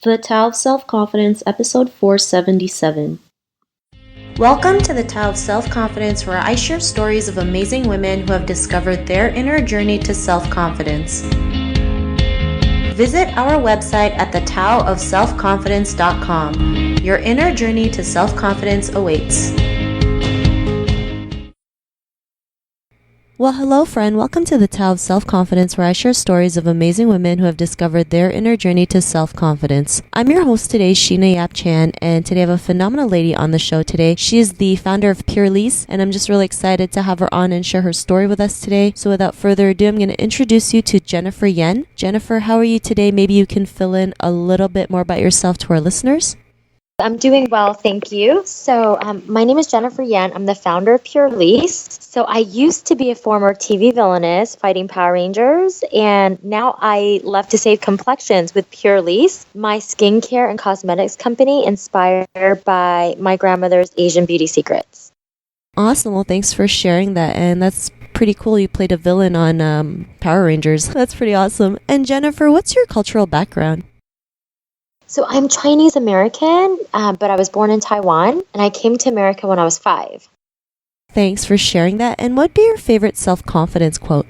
The Tao of Self-Confidence, episode 477. Welcome to the Tao of Self-Confidence, where I share stories of amazing women who have discovered their inner journey to self-confidence. Visit our website at thetaoofselfconfidence.com. Your inner journey to self-confidence awaits. Well, hello friend. Welcome to the Tao of Self-Confidence, where I share stories of amazing women who have discovered their inner journey to self-confidence. I'm your host today, Sheena Yap Chan, and today I have a phenomenal lady on the show today. She is the founder of Purlisse, and I'm just really excited to have her on and share her story with us today. So without further ado, I'm going to introduce you to Jennifer Yen. Jennifer, how are you today? Maybe you can fill in a little bit more about yourself to our listeners. I'm doing well, thank you. So my name is Jennifer Yen. I'm the founder of Purlisse. So I used to be a former TV villainess fighting Power Rangers, and now I love to save complexions with Purlisse, my skincare and cosmetics company inspired by my grandmother's Asian beauty secrets. Awesome. Well, thanks for sharing that. And that's pretty cool. You played a villain on Power Rangers. That's pretty awesome. And Jennifer, what's your cultural background? So I'm Chinese American, but I was born in Taiwan, and I came to America when I was 5. Thanks for sharing that. And what'd be your favorite self-confidence quote?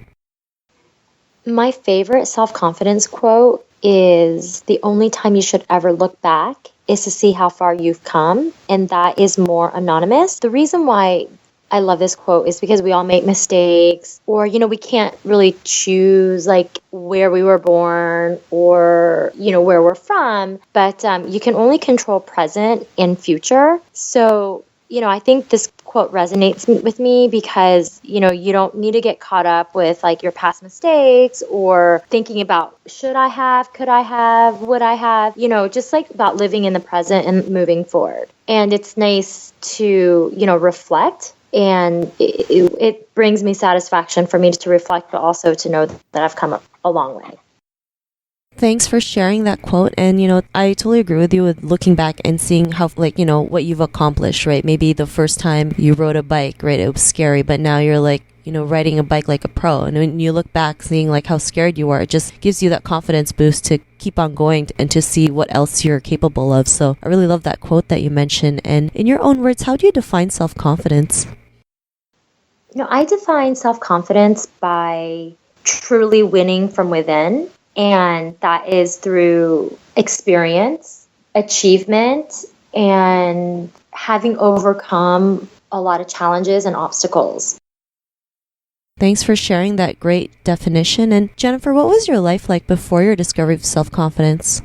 My favorite self-confidence quote is, "The only time you should ever look back is to see how far you've come," and that is more anonymous. The reason why I love this quote is because we all make mistakes, or, we can't really choose like where we were born or, where we're from, but you can only control present and future. So, I think this quote resonates with me because, you don't need to get caught up with like your past mistakes or thinking about should I have, could I have, would I have, just like about living in the present and moving forward. And it's nice to, reflect. And it brings me satisfaction for me to reflect, but also to know that I've come a long way. Thanks for sharing that quote. And, I totally agree with you with looking back and seeing how, what you've accomplished, right? Maybe the first time you rode a bike, right, it was scary, but now you're riding a bike like a pro. And when you look back, seeing like how scared you are, it just gives you that confidence boost to keep on going and to see what else you're capable of. So I really love that quote that you mentioned. And in your own words, how do you define self-confidence? I define self-confidence by truly winning from within, and that is through experience, achievement, and having overcome a lot of challenges and obstacles. Thanks for sharing that great definition. And Jennifer, what was your life like before your discovery of self-confidence?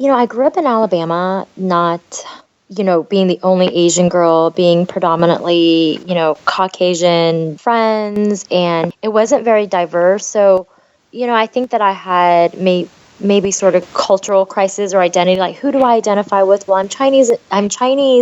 I grew up in Alabama, not being the only Asian girl, being predominantly, Caucasian friends, and it wasn't very diverse. So, I think that I had maybe sort of cultural crisis or identity, like who do I identify with? Well, I'm Chinese,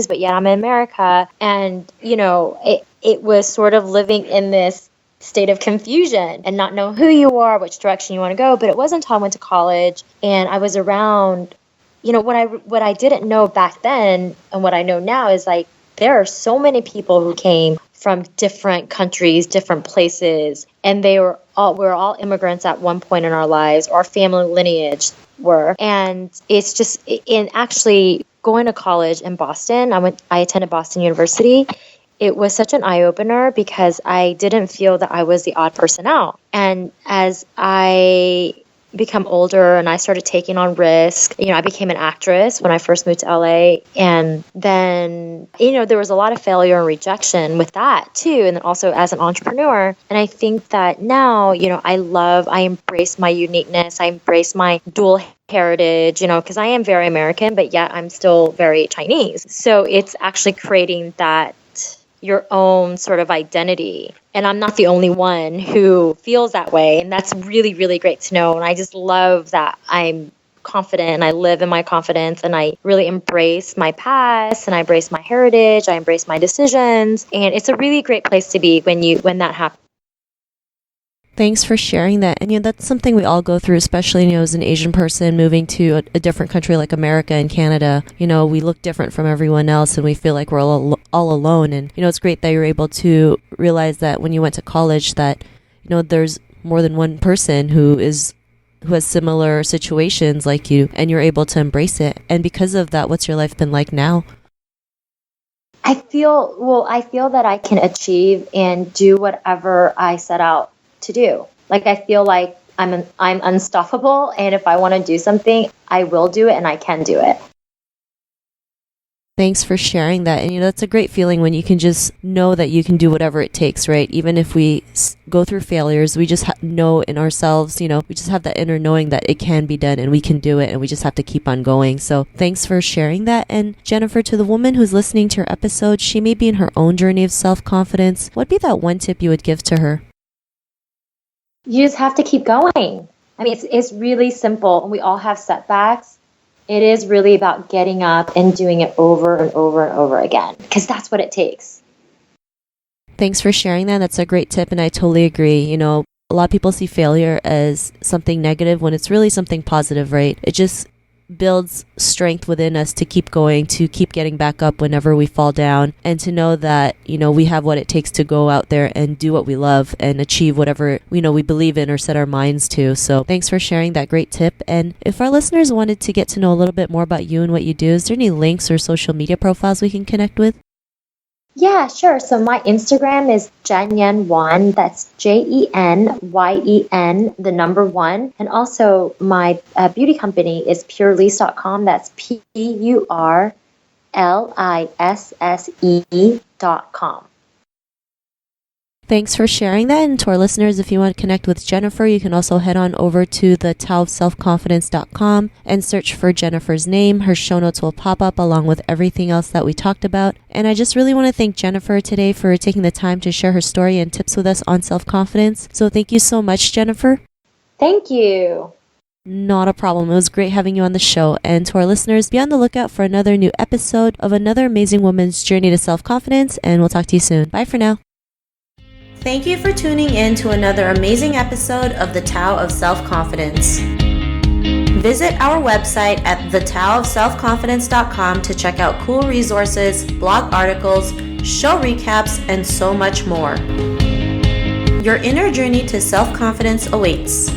but yet I'm in America. And, it was sort of living in this state of confusion and not know who you are, which direction you want to go. But it wasn't until I went to college and I was around, what I didn't know back then and what I know now is like there are so many people who came from different countries, different places, and we're all immigrants at one point in our lives. Our family lineage were, and it's just in actually going to college in Boston. I attended Boston University. It was such an eye-opener because I didn't feel that I was the odd person out. And as I become older and I started taking on risk, I became an actress when I first moved to LA. And then, there was a lot of failure and rejection with that too. And then also as an entrepreneur. And I think that now, I embrace my uniqueness. I embrace my dual heritage, because I am very American, but yet I'm still very Chinese. So it's actually creating that your own sort of identity. And I'm not the only one who feels that way. And that's really, really great to know. And I just love that I'm confident and I live in my confidence and I really embrace my past and I embrace my heritage. I embrace my decisions. And it's a really great place to be when that happens. Thanks for sharing that. And that's something we all go through, especially, as an Asian person moving to a different country like America and Canada. We look different from everyone else and we feel like we're all alone. And, it's great that you're able to realize that when you went to college that, there's more than one person who is who has similar situations like you, and you're able to embrace it. And because of that, what's your life been like now? I feel that I can achieve and do whatever I set out to do. Like, I feel like I'm unstoppable, and if I want to do something, I will do it and I can do it. Thanks for sharing that. And that's a great feeling when you can just know that you can do whatever it takes, right? Even if we go through failures, we just know in ourselves, we just have that inner knowing that it can be done and we can do it, and we just have to keep on going. So thanks for sharing that. And Jennifer, to the woman who's listening to your episode, she may be in her own journey of self-confidence. What'd be that one tip you would give to her? You just have to keep going. I mean, it's really simple. We all have setbacks. It is really about getting up and doing it over and over and over again, because that's what it takes. Thanks for sharing that. That's a great tip, and I totally agree. A lot of people see failure as something negative when it's really something positive, right? It just builds strength within us to keep going, to keep getting back up whenever we fall down, and to know that, we have what it takes to go out there and do what we love and achieve whatever, we believe in or set our minds to. So thanks for sharing that great tip. And if our listeners wanted to get to know a little bit more about you and what you do, is there any links or social media profiles we can connect with? Yeah, sure. So my Instagram is Jenyen1. That's JENYEN, the number 1. And also my beauty company is purlisse.com. That's PURLISSE.com. Thanks for sharing that. And to our listeners, if you want to connect with Jennifer, you can also head on over to the taoofselfconfidence.com and search for Jennifer's name. Her show notes will pop up along with everything else that we talked about. And I just really want to thank Jennifer today for taking the time to share her story and tips with us on self-confidence. So thank you so much, Jennifer. Thank you. Not a problem. It was great having you on the show. And to our listeners, be on the lookout for another new episode of another amazing woman's journey to self-confidence. And we'll talk to you soon. Bye for now. Thank you for tuning in to another amazing episode of The Tao of Self-Confidence. Visit our website at thetaoofselfconfidence.com to check out cool resources, blog articles, show recaps, and so much more. Your inner journey to self-confidence awaits.